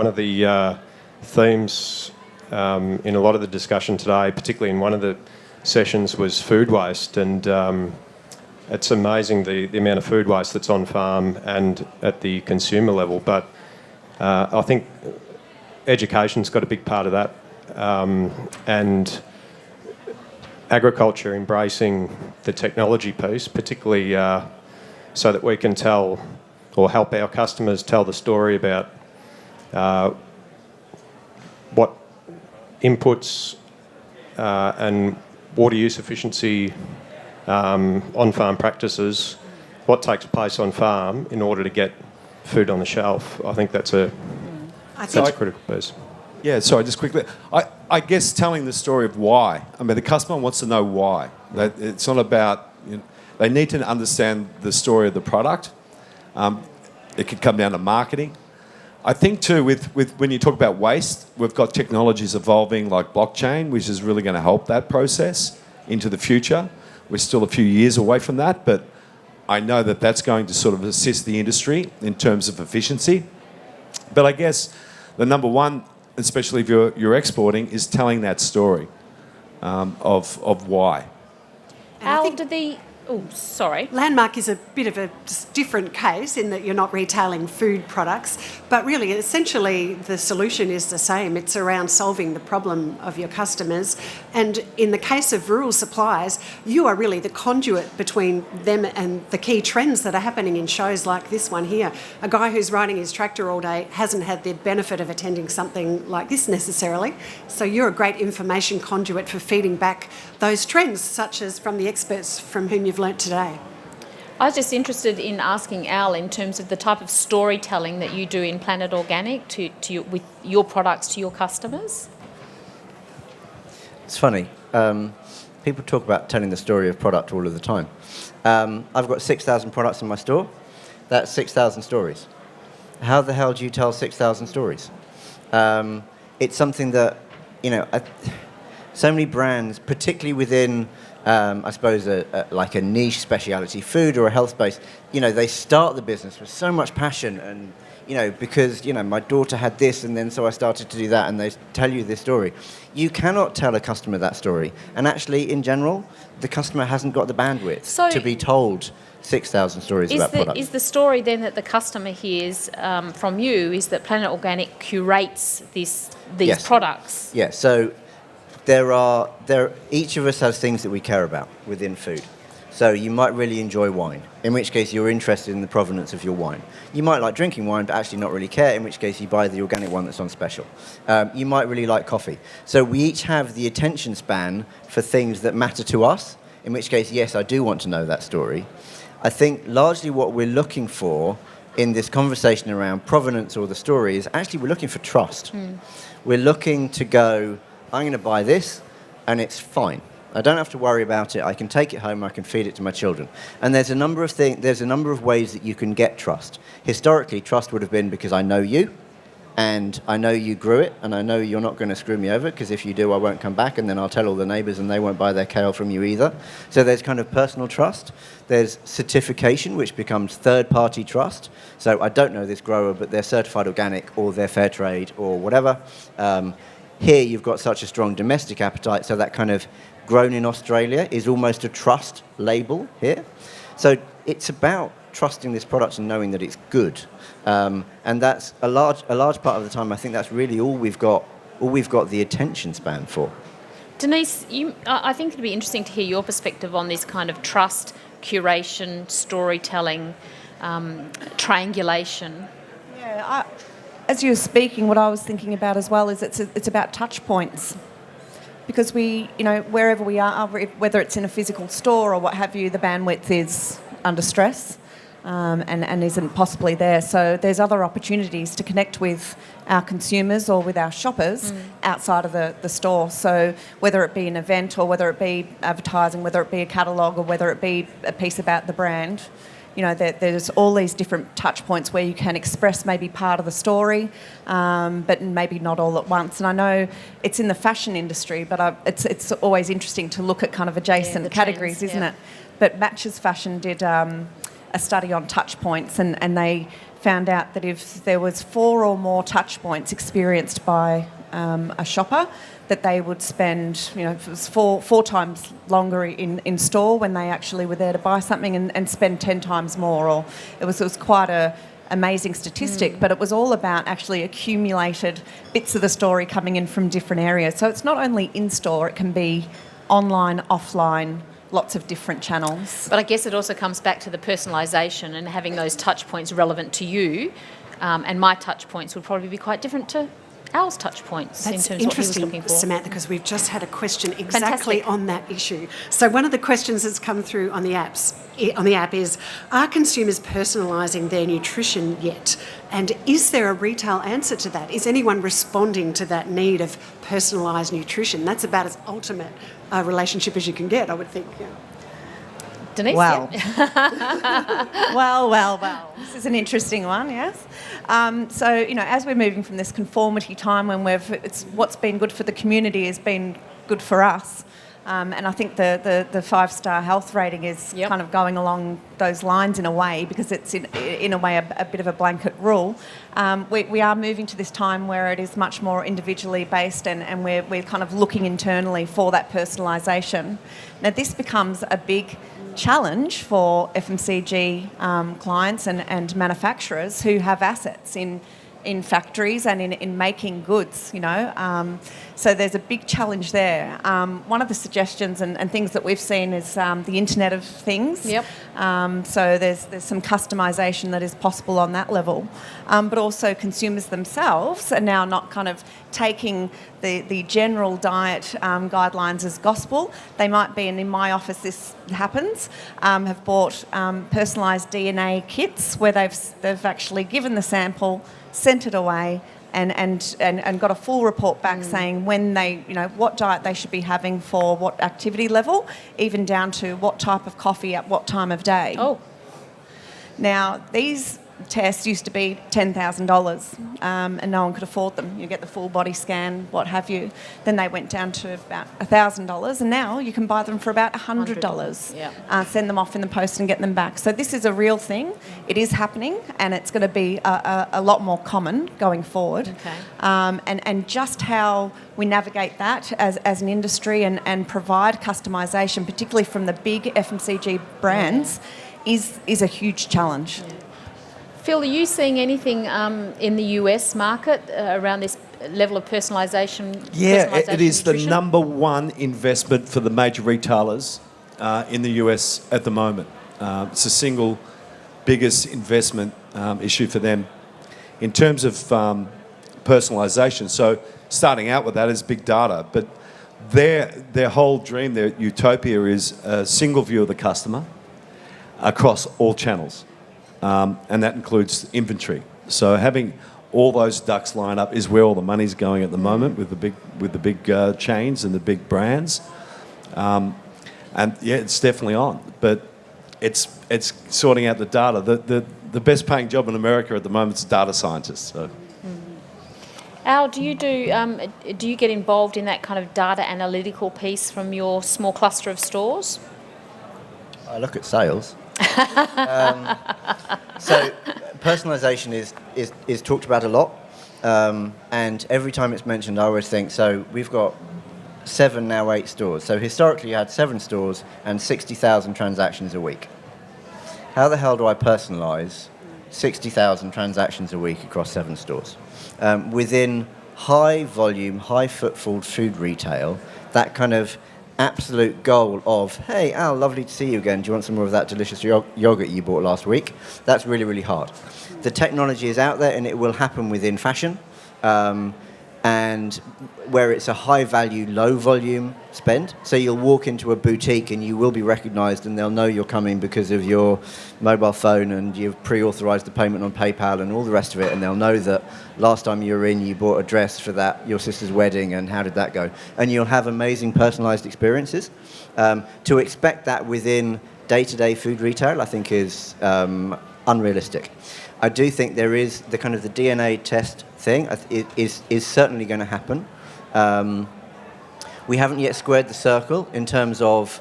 of the themes in a lot of the discussion today, particularly in one of the sessions, was food waste, and it's amazing the amount of food waste that's on farm and at the consumer level. But I think education's got a big part of that, and agriculture embracing the technology piece, particularly so that we can tell or help our customers tell the story about what inputs and water use efficiency, on-farm practices, what takes place on farm in order to get food on the shelf. I think that's a critical piece. Yeah, sorry, just quickly. I guess telling the story of why. I mean, the customer wants to know why. It's not about... they need to understand the story of the product. It could come down to marketing. I think too, with when you talk about waste, we've got technologies evolving like blockchain, which is really going to help that process into the future. We're still a few years away from that, but I know that that's going to sort of assist the industry in terms of efficiency. But I guess the number one, especially if you're exporting, is telling that story of why. Al, did the... Oh, sorry. Landmark is a bit of a different case in that you're not retailing food products, but really, essentially, the solution is the same. It's around solving the problem of your customers. And in the case of rural suppliers, you are really the conduit between them and the key trends that are happening in shows like this one here. A guy who's riding his tractor all day hasn't had the benefit of attending something like this necessarily. So you're a great information conduit for feeding back those trends, such as from the experts from whom you've learnt today. I was just interested in asking Al in terms of the type of storytelling that you do in Planet Organic with your products to your customers. It's funny. People talk about telling the story of product all of the time. I've got 6,000 products in my store. That's 6,000 stories. How the hell do you tell 6,000 stories? It's something that, so many brands, particularly within, I suppose, like a niche speciality food or a health space, they start the business with so much passion and, because, my daughter had this and then so I started to do that, and they tell you this story. You cannot tell a customer that story. And actually, in general, the customer hasn't got the bandwidth to be told 6,000 stories about products. Is the story then that the customer hears from you is that Planet Organic curates these products? Yeah, so each of us has things that we care about within food. So you might really enjoy wine, in which case you're interested in the provenance of your wine. You might like drinking wine, but actually not really care, in which case you buy the organic one that's on special. You might really like coffee. So we each have the attention span for things that matter to us, in which case, yes, I do want to know that story. I think largely what we're looking for in this conversation around provenance or the story is actually we're looking for trust. We're looking to go, I'm going to buy this, and it's fine. I don't have to worry about it. I can take it home. I can feed it to my children. And there's a number of ways that you can get trust. Historically, trust would have been because I know you, and I know you grew it, and I know you're not going to screw me over, because if you do, I won't come back, and then I'll tell all the neighbours and they won't buy their kale from you either. So there's kind of personal trust. There's certification, which becomes third-party trust. So I don't know this grower, but they're certified organic or they're fair trade or whatever. Here you've got such a strong domestic appetite, so that kind of grown in Australia is almost a trust label here. So it's about trusting this product and knowing that it's good. And that's a large part of the time, I think that's really all we've got the attention span for. Denise, I think it'd be interesting to hear your perspective on this kind of trust, curation, storytelling, triangulation. Yeah, as you were speaking, what I was thinking about as well is it's about touch points. Because wherever we are, whether it's in a physical store or what have you, the bandwidth is under stress. And isn't possibly there. So there's other opportunities to connect with our consumers or with our shoppers outside of the store. So whether it be an event or whether it be advertising, whether it be a catalogue or whether it be a piece about the brand, there's all these different touch points where you can express maybe part of the story, but maybe not all at once. And I know it's in the fashion industry, but it's always interesting to look at kind of adjacent categories, isn't it? But Matches Fashion did a study on touch points, and they found out that if there was 4 or more touch points experienced by a shopper, that they would spend, it was four times longer in store when they actually were there to buy something, and spend 10 times more. Or it was quite a amazing statistic, but it was all about actually accumulated bits of the story coming in from different areas. So it's not only in store; it can be online, offline. Lots of different channels. But I guess it also comes back to the personalisation and having those touch points relevant to you. And my touch points would probably be quite different to Al's touch points in terms of what he was looking for. Samantha, because we've just had a question exactly on that issue. So one of the questions that's come through on the app is, are consumers personalising their nutrition yet? And is there a retail answer to that? Is anyone responding to that need of personalised nutrition? That's about as ultimate a relationship as you can get, I would think. Yeah. Denise? Wow. Yeah. Well. This is an interesting one, yes. So, as we're moving from this conformity time when it's what's been good for the community has been good for us. And I think the 5-star health rating is kind of going along those lines in a way, because it's in a way a bit of a blanket rule. We are moving to this time where it is much more individually based, and we're kind of looking internally for that personalisation. Now this becomes a big challenge for FMCG clients and manufacturers who have assets in factories and in making goods, So there's a big challenge there. One of the suggestions and things that we've seen is the Internet of Things. Yep. So there's some customisation that is possible on that level. But also consumers themselves are now not kind of taking the general diet guidelines as gospel. They might be, and in my office this happens, have bought personalised DNA kits where they've actually given the sample, sent it away, and got a full report back saying when they, what diet they should be having for what activity level, even down to what type of coffee at what time of day. Oh. Now, these tests used to be $10,000 and no one could afford them. You get the full body scan, what have you. Then they went down to about $1,000, and now you can buy them for about $100. Yeah. Send them off in the post and get them back. So this is a real thing. It is happening, and it's going to be a lot more common going forward. Okay. And just how we navigate that as an industry and provide customisation, particularly from the big FMCG brands, is a huge challenge. Yeah. Phil, are you seeing anything in the US market around this level of personalisation? Yeah, it is the number one investment for the major retailers in the US at the moment. It's the single biggest investment issue for them in terms of personalisation. So starting out with that is big data, but their whole dream, their utopia is a single view of the customer across all channels. And that includes inventory. So having all those ducks line up is where all the money's going at the moment with the big chains and the big brands. And yeah, it's definitely on. But it's sorting out the data. The best paying job in America at the moment is data scientists. So. Al, do you get involved in that kind of data analytical piece from your small cluster of stores? I look at sales. So personalisation is talked about a lot, and every time it's mentioned, I always think, so we've got 7, now 8 stores. So historically you had 7 stores and 60,000 transactions a week. How the hell do I personalise 60,000 transactions a week across 7 stores? Within high volume, high footfall food retail, that kind of absolute goal of, hey, Al, lovely to see you again. Do you want some more of that delicious yogurt you bought last week? That's really, really hard. The technology is out there and it will happen within fashion. And where it's a high value, low volume spend. So you'll walk into a boutique and you will be recognised and they'll know you're coming because of your mobile phone and you've pre-authorised the payment on PayPal and all the rest of it, and they'll know that last time you were in you bought a dress for that your sister's wedding and how did that go. And you'll have amazing personalised experiences. To expect that within day-to-day food retail I think is unrealistic. I do think there is the kind of the DNA test thing is certainly going to happen. We haven't yet squared the circle in terms of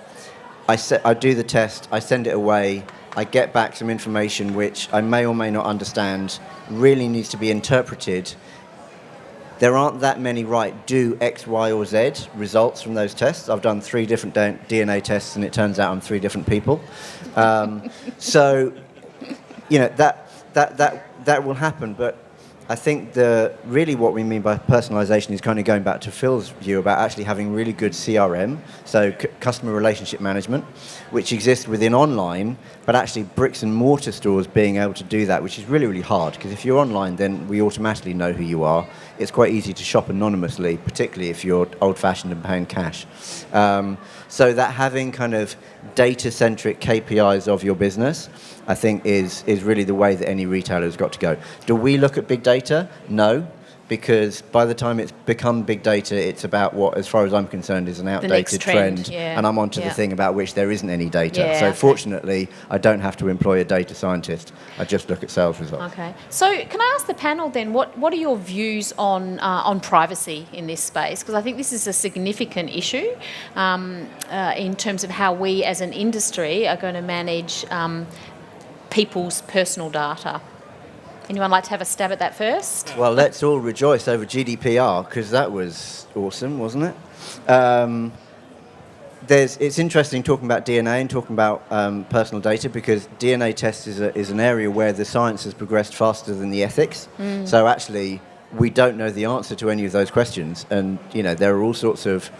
I do the test, I send it away, I get back some information which I may or may not understand, really needs to be interpreted. There aren't that many do X, Y, or Z results from those tests. I've done 3 different DNA tests and it turns out I'm 3 different people. So, you know, that will happen, but I think really what we mean by personalisation is kind of going back to Phil's view about actually having really good CRM, so customer relationship management, which exists within online, but actually bricks and mortar stores being able to do that, which is really, really hard, because if you're online, then we automatically know who you are. It's quite easy to shop anonymously, particularly if you're old-fashioned and paying cash. So that having kind of data-centric KPIs of your business, I think is really the way that any retailer has got to go. Do we look at big data? No, because by the time it's become big data, it's about what, as far as I'm concerned, is an outdated trend. Yeah. And I'm onto the thing about which there isn't any data. Yeah, so okay. fortunately, I don't have to employ a data scientist. I just look at sales results. Okay. So can I ask the panel then, what are your views on privacy in this space? Because I think this is a significant issue in terms of how we as an industry are going to manage people's personal data. Anyone like to have a stab at that first? Well, let's all rejoice over GDPR, because that was awesome, wasn't it? It's interesting talking about DNA and talking about personal data, because DNA tests is an area where the science has progressed faster than the ethics. So actually, we don't know the answer to any of those questions. And, you know, there are all sorts of,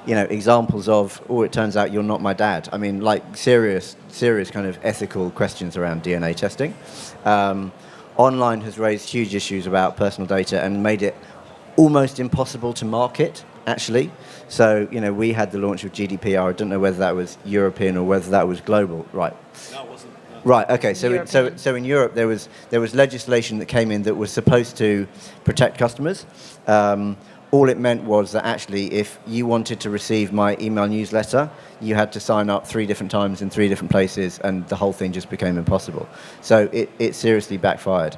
you know, examples of, oh, it turns out you're not my dad. I mean, like serious kind of ethical questions around DNA testing. Online has raised huge issues about personal data and made it almost impossible to market, actually. So, you know, we had the launch of GDPR. I don't know whether that was European or whether that was global. Right. No, it wasn't. No. Right. Okay. So in Europe there was legislation that came in that was supposed to protect customers. All it meant was that actually, if you wanted to receive my email newsletter, you had to sign up 3 different times in 3 different places, and the whole thing just became impossible. So it seriously backfired.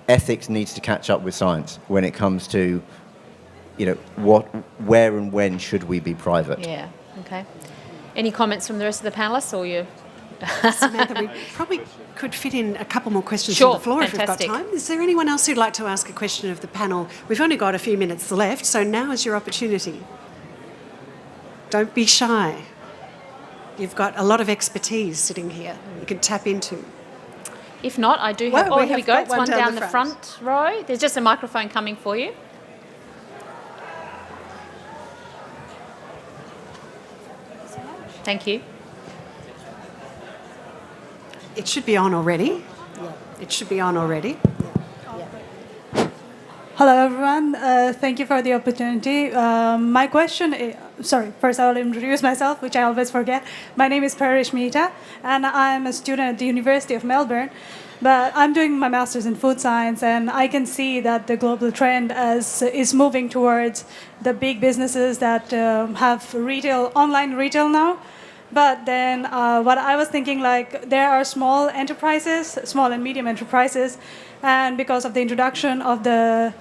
Ethics needs to catch up with science when it comes to, you know, where and when should we be private. Yeah, okay. Any comments from the rest of the panellists, or you? Samantha, we probably could fit in a couple more questions Sure, from the floor fantastic. if we've got time. Is there anyone else who'd like to ask a question of the panel? We've only got a few minutes left, so now is your opportunity. Don't be shy. You've got a lot of expertise sitting here you can tap into. If not, I do have... Well, oh, we here we have go. got It's one one down down the the front row. There's just a microphone coming for you. Thank you. It should be on already. Yeah. It should be on already. Hello, everyone. Thank you for the opportunity. My question is, first I will introduce myself, which I always forget. My name is Parish Mehta, and I'm a student at the University of Melbourne. But I'm doing my master's in food science, and I can see that the global trend is moving towards the big businesses that have online retail now. But then what I was thinking, like, there are small enterprises, small and medium enterprises, and because of the introduction of the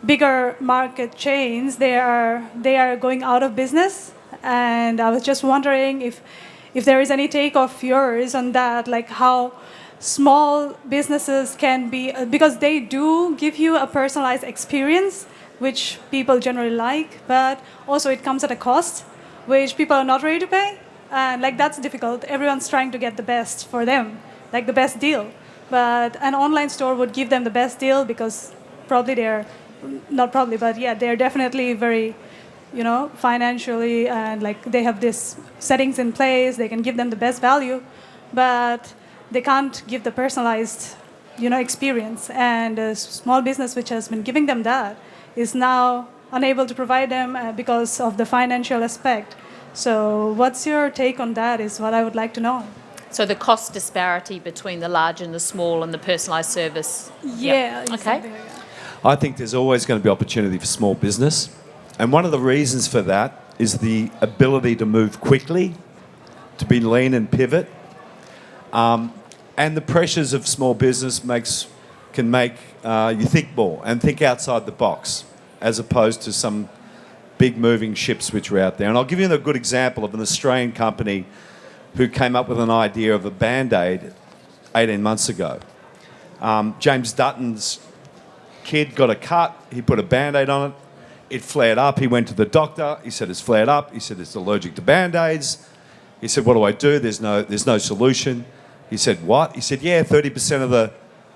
bigger market chains, they are going out of business. And I was just wondering if there is any take of yours on that, like how small businesses can be, because they do give you a personalized experience, which people generally like, but also it comes at a cost, which people are not ready to pay. And like that's difficult. Everyone's trying to get the best for them, like the best deal. But an online store would give them the best deal because probably they're definitely very, financially, and like they have this settings in place. They can give them the best value, but they can't give the personalized, experience. And a small business which has been giving them that is now unable to provide them because of the financial aspect. So what's your take on that is what I would like to know. So the cost disparity between the large and the small and the personalised service. Yeah. Yep. Okay. Like that. I think there's always going to be opportunity for small business. And one of the reasons for that is the ability to move quickly, to be lean and pivot. And the pressures of small business can make you think more and think outside the box, as opposed to some big moving ships which are out there. And I'll give you a good example of an Australian company who came up with an idea of a Band-Aid 18 months ago. James Dutton's kid got a cut, he put a Band-Aid on it, it flared up, he went to the doctor, he said it's flared up, he said it's allergic to Band-Aids. He said, what do I do? There's no solution. He said, what? He said, yeah, 30%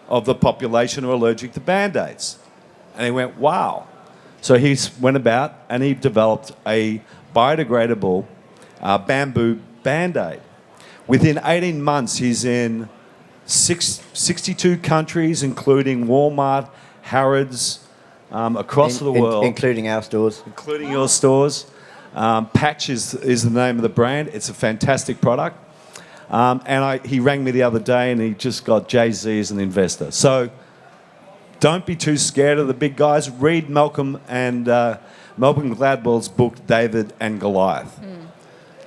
of the population are allergic to Band-Aids. And he went, wow. So he went about and he developed a biodegradable bamboo Band-Aid. Within 18 months, he's in 62 countries, including Walmart, Harrods, across the world. Including our stores. Including your stores. Patch is the name of the brand. It's a fantastic product. He rang me the other day and he just got Jay-Z as an investor. So don't be too scared of the big guys. Read Malcolm Gladwell's book, David and Goliath.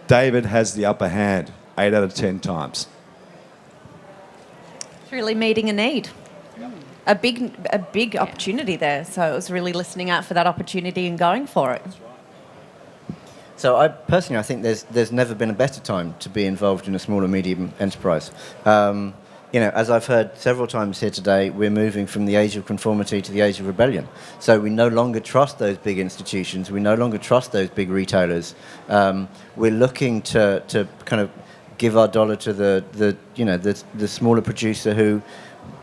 David has the upper hand 8 out of 10 times. It's really meeting a need. A big opportunity there. So it was really listening out for that opportunity and going for it. So I think there's never been a better time to be involved in a small or medium enterprise. As I've heard several times here today, we're moving from the age of conformity to the age of rebellion. So we no longer trust those big institutions. We no longer trust those big retailers. We're looking to kind of give our dollar to the smaller producer who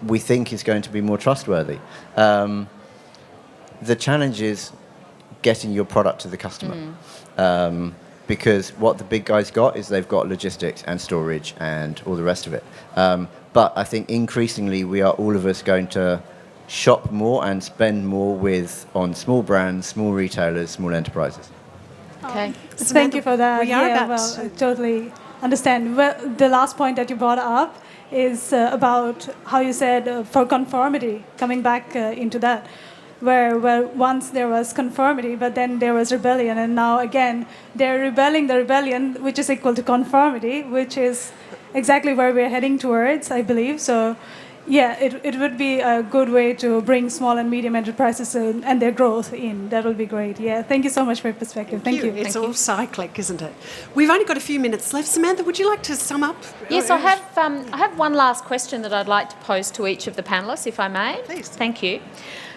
we think is going to be more trustworthy. The challenge is getting your product to the customer. Because what the big guys got is they've got logistics and storage and all the rest of it. But I think increasingly we are all of us going to shop more and spend more on small brands, small retailers, small enterprises. Okay. Thank you for that. I totally understand. Well, the last point that you brought up is about how you said for conformity, coming back into that. Where once there was conformity, but then there was rebellion, and now again they're rebelling the rebellion, which is equal to conformity, which is exactly where we're heading towards, I believe. So, yeah, it would be a good way to bring small and medium enterprises in, and their growth in. That would be great. Yeah, thank you so much for your perspective. Thank you. It's all cyclic, isn't it? We've only got a few minutes left. Samantha, would you like to sum up? Yes, I have one last question that I'd like to pose to each of the panellists, if I may. Please. Thank you.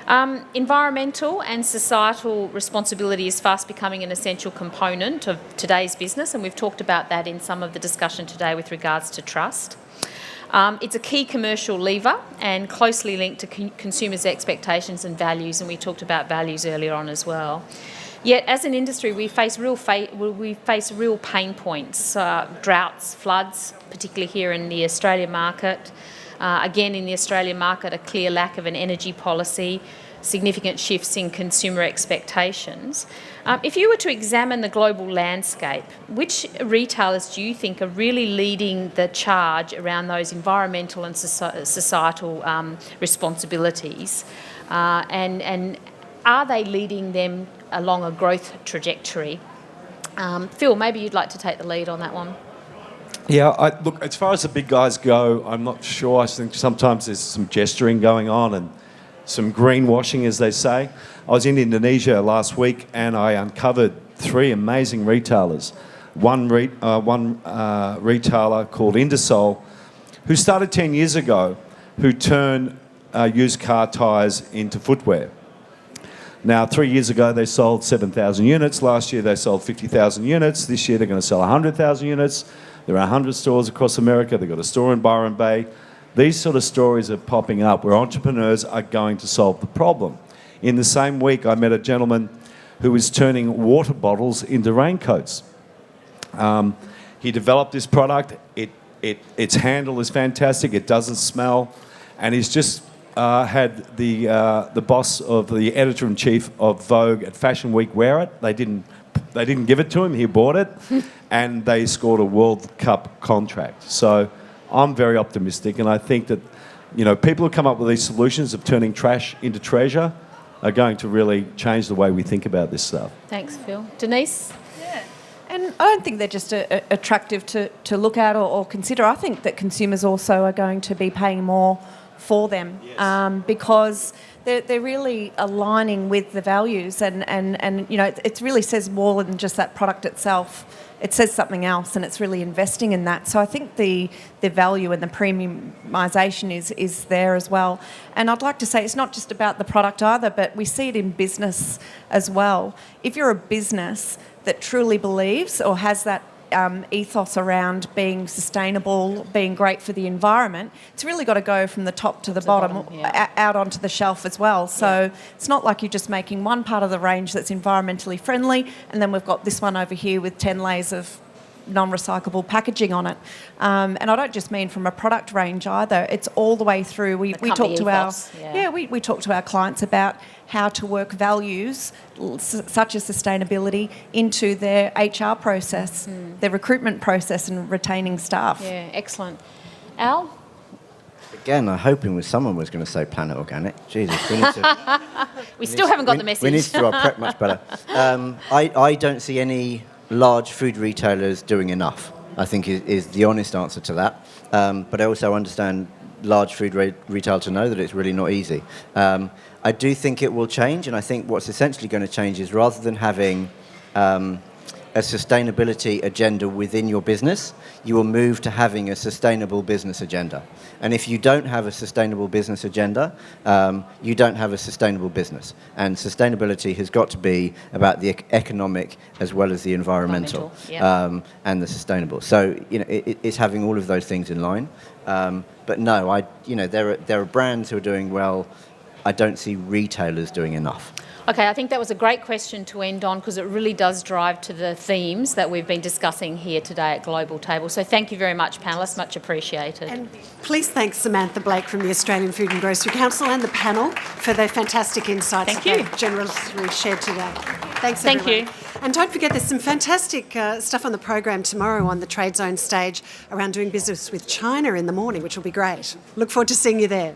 Environmental and societal responsibility is fast becoming an essential component of today's business, and we've talked about that in some of the discussion today with regards to trust. It's a key commercial lever and closely linked to consumers' expectations and values, and we talked about values earlier on as well. Yet, as an industry, we face real pain points, droughts, floods, particularly here in the Australian market. Again, in the Australian market, a clear lack of an energy policy, significant shifts in consumer expectations. If you were to examine the global landscape, which retailers do you think are really leading the charge around those environmental and societal responsibilities? And are they leading them along a growth trajectory? Phil, maybe you'd like to take the lead on that one. Yeah, look, as far as the big guys go, I'm not sure. I think sometimes there's some gesturing going on and some greenwashing, as they say. I was in Indonesia last week and I uncovered 3 amazing retailers. One retailer called Indosol, who started 10 years ago, who turned used car tyres into footwear. Now, 3 years ago, they sold 7,000 units. Last year, they sold 50,000 units. This year, they're going to sell 100,000 units. There are 100 stores across America. They've got a store in Byron Bay. These sort of stories are popping up where entrepreneurs are going to solve the problem. In the same week, I met a gentleman who was turning water bottles into raincoats. He developed this product. Its handle is fantastic. It doesn't smell. And he's just had the boss of the editor-in-chief of Vogue at Fashion Week wear it. They didn't give it to him. He bought it. And they scored a World Cup contract. So I'm very optimistic. And I think that, people who come up with these solutions of turning trash into treasure are going to really change the way we think about this stuff. Thanks, Phil. Denise? And I don't think they're just attractive to look at or consider. I think that consumers also are going to be paying more for them, yes. Because they're really aligning with the values and it really says more than just that product itself. It says something else, and it's really investing in that. So I think the value and the premiumisation is there as well. And I'd like to say it's not just about the product either, but we see it in business as well. If you're a business that truly believes or has that ethos around being sustainable, being great for the environment, it's really got to go from the top to the bottom, out onto the shelf as well. So it's not like you're just making one part of the range that's environmentally friendly, and then we've got this one over here with 10 layers of non-recyclable packaging on it. And I don't just mean from a product range either. It's all the way through. We talk to we talk to our clients about how to work values such as sustainability into their HR process, their recruitment process and retaining staff. Yeah, excellent. Al? Again, I'm hoping someone was going to say Planet Organic. Jesus, we need to... we still haven't got the message. We need to do our prep much better. I don't see any large food retailers doing enough, I think is the honest answer to that. But I also understand large food retail to know that it's really not easy. I do think it will change, and I think what's essentially going to change is rather than having a sustainability agenda within your business, you will move to having a sustainable business agenda. And if you don't have a sustainable business agenda, you don't have a sustainable business. And sustainability has got to be about the economic as well as the environmental and the sustainable. So it's having all of those things in line. But no, there are brands who are doing well. I don't see retailers doing enough. Okay, I think that was a great question to end on because it really does drive to the themes that we've been discussing here today at Global Table. So thank you very much, panellists. Much appreciated. And please thank Samantha Blake from the Australian Food and Grocery Council and the panel for their fantastic insights that they've generously shared today. Thanks, everyone. Thank you. And don't forget, there's some fantastic stuff on the program tomorrow on the Trade Zone stage around doing business with China in the morning, which will be great. Look forward to seeing you there.